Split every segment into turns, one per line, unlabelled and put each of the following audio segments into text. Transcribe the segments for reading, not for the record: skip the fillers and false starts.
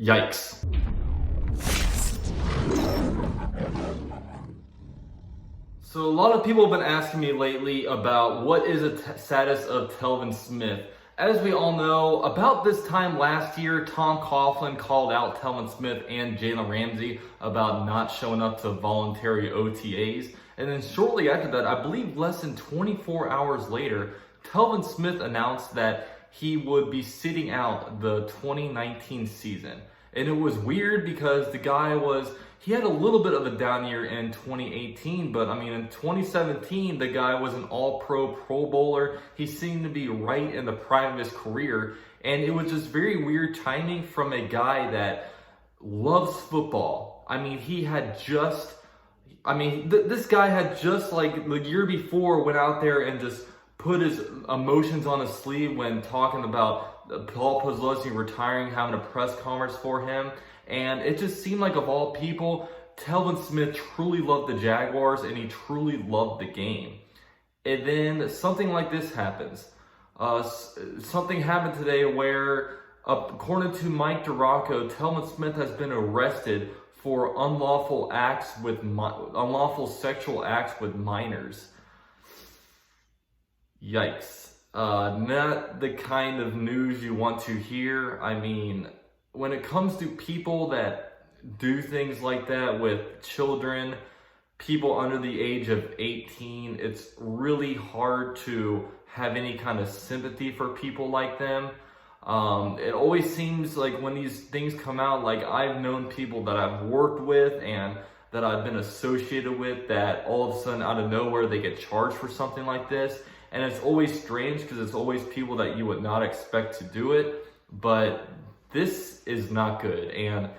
Yikes. So a lot of people have been asking me lately about what is the status of Telvin Smith. As we all know, about this time last year, Tom Coughlin called out Telvin Smith and Jalen Ramsey about not showing up to voluntary OTAs. And then shortly after that, I believe less than 24 hours later, Telvin Smith announced that he would be sitting out the 2019 season. And it was weird because the guy he had a little bit of a down year in 2018, but I mean, in 2017, the guy was an all-pro Pro Bowler. He seemed to be right in the prime of his career. And it was just very weird timing from a guy that loves football. I mean, this guy had just like the year before went out there and just put his emotions on his sleeve when talking about Paul Posluszny retiring, having a press conference for him. And it just seemed like, of all people, Telvin Smith truly loved the Jaguars and he truly loved the game. And then something like this happens. Something happened today where, according to Mike DeRocco, Telvin Smith has been arrested for unlawful sexual acts with minors. Yikes. Not the kind of news you want to hear. I mean, when it comes to people that do things like that with children, people under the age of 18, it's really hard to have any kind of sympathy for people like them. It always seems like when these things come out, like I've known people that I've worked with and that I've been associated with that all of a sudden out of nowhere they get charged for something like this. And it's always strange because it's always people that you would not expect to do it. But this is not good. And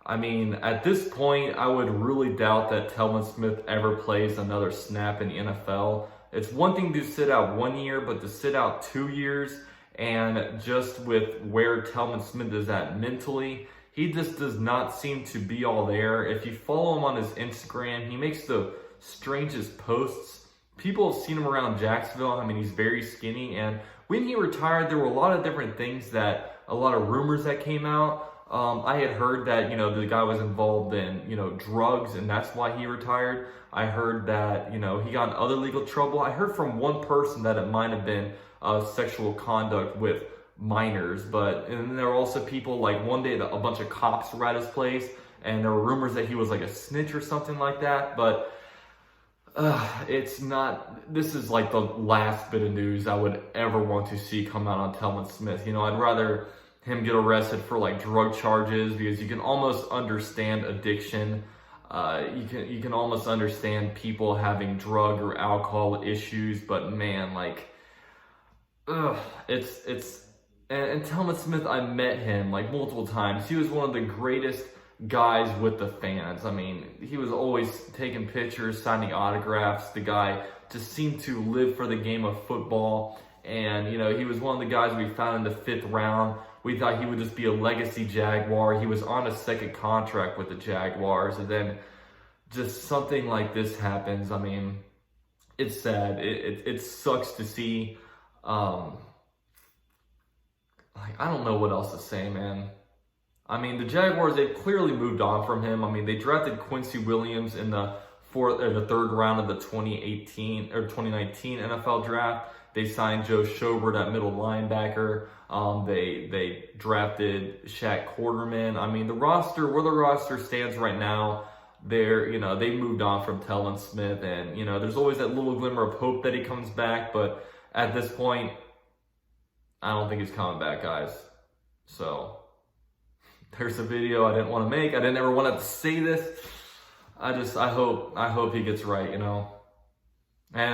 I mean, at this point, I would really doubt that Telvin Smith ever plays another snap in the NFL. It's one thing to sit out 1 year, but to sit out 2 years, and just with where Telvin Smith is at mentally, he just does not seem to be all there. If you follow him on his Instagram, he makes the strangest posts. People have seen him around Jacksonville. I mean, he's very skinny. And when he retired, there were a lot of different things a lot of rumors that came out. I had heard that, the guy was involved in, drugs and that's why he retired. I heard that, he got in other legal trouble. I heard from one person that it might have been sexual conduct with minors. And then there were also people, like one day a bunch of cops were at his place and there were rumors that he was like a snitch or something like that. But this is like the last bit of news I would ever want to see come out on Telvin Smith. I'd rather him get arrested for like drug charges, because you can almost understand addiction. You can almost understand people having drug or alcohol issues, but man, and Telvin Smith, I met him like multiple times. He was one of the greatest guys with the fans. I mean, he was always taking pictures, signing autographs. The guy just seemed to live for the game of football. And, he was one of the guys we found in the 5th round. We thought he would just be a legacy Jaguar. He was on a second contract with the Jaguars. And then just something like this happens. I mean, it's sad. It sucks to see. I don't know what else to say, man. I mean, the Jaguars, they've clearly moved on from him. I mean, they drafted Quincy Williams in the 3rd round of the 2019 NFL draft. They signed Joe Schobert at middle linebacker. They drafted Shaq Quarterman. I mean, where the roster stands right now, they moved on from Telvin Smith, and there's always that little glimmer of hope that he comes back. But at this point, I don't think he's coming back, guys. So there's a video I didn't want to make. I didn't ever want to have to say this. I hope he gets right, And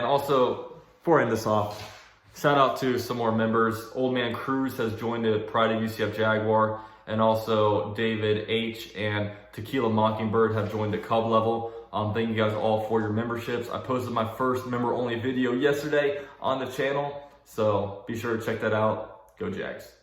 also, before I end this off, shout out to some more members. Old Man Cruz has joined the Pride of UCF Jaguar, and also David H. and Tequila Mockingbird have joined the Cub level. Thank you guys all for your memberships. I posted my first member-only video yesterday on the channel, so be sure to check that out. Go Jags.